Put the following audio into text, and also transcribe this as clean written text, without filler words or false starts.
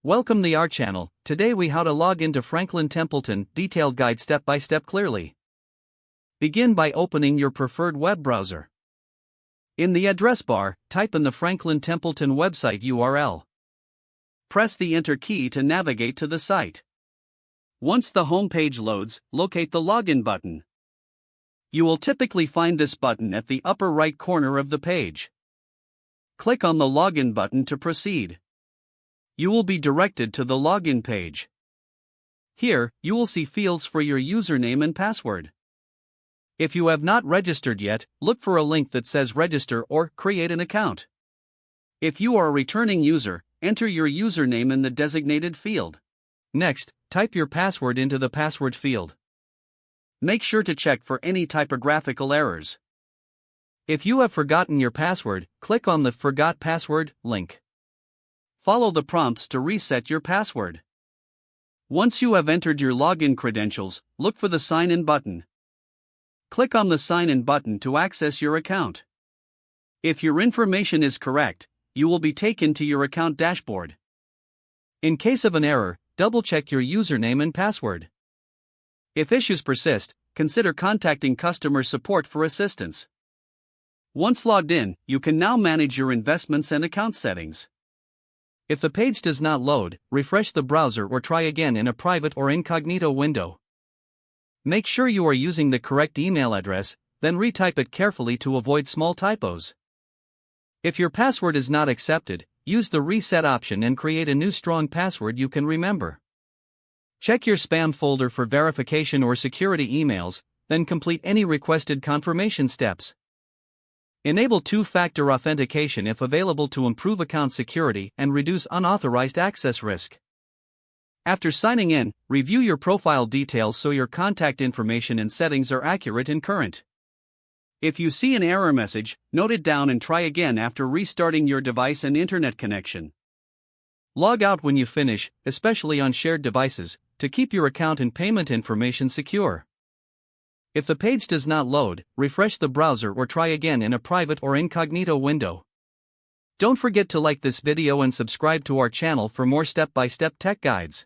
Welcome to our channel. Today we how to log into Franklin Templeton, detailed guide step by step clearly. Begin by opening your preferred web browser. In the address bar, type in the Franklin Templeton website URL. Press the enter key to navigate to the site. Once the home page loads, locate the login button. You will typically find this button at the upper right corner of the page. Click on the login button to proceed. You will be directed to the login page. Here, you will see fields for your username and password. If you have not registered yet, look for a link that says register or create an account. If you are a returning user, enter your username in the designated field. Next, type your password into the password field. Make sure to check for any typographical errors. If you have forgotten your password, click on the Forgot Password link. Follow the prompts to reset your password. Once you have entered your login credentials, look for the Sign In button. Click on the Sign In button to access your account. If your information is correct, you will be taken to your account dashboard. In case of an error, double-check your username and password. If issues persist, consider contacting customer support for assistance. Once logged in, you can now manage your investments and account settings. If the page does not load, refresh the browser or try again in a private or incognito window. Make sure you are using the correct email address, then retype it carefully to avoid small typos. If your password is not accepted, use the reset option and create a new strong password you can remember. Check your spam folder for verification or security emails, then complete any requested confirmation steps. Enable two-factor authentication if available to improve account security and reduce unauthorized access risk. After signing in, review your profile details so your contact information and settings are accurate and current. If you see an error message, note it down and try again after restarting your device and internet connection. Log out when you finish, especially on shared devices, to keep your account and payment information secure. If the page does not load, refresh the browser or try again in a private or incognito window. Don't forget to like this video and subscribe to our channel for more step-by-step tech guides.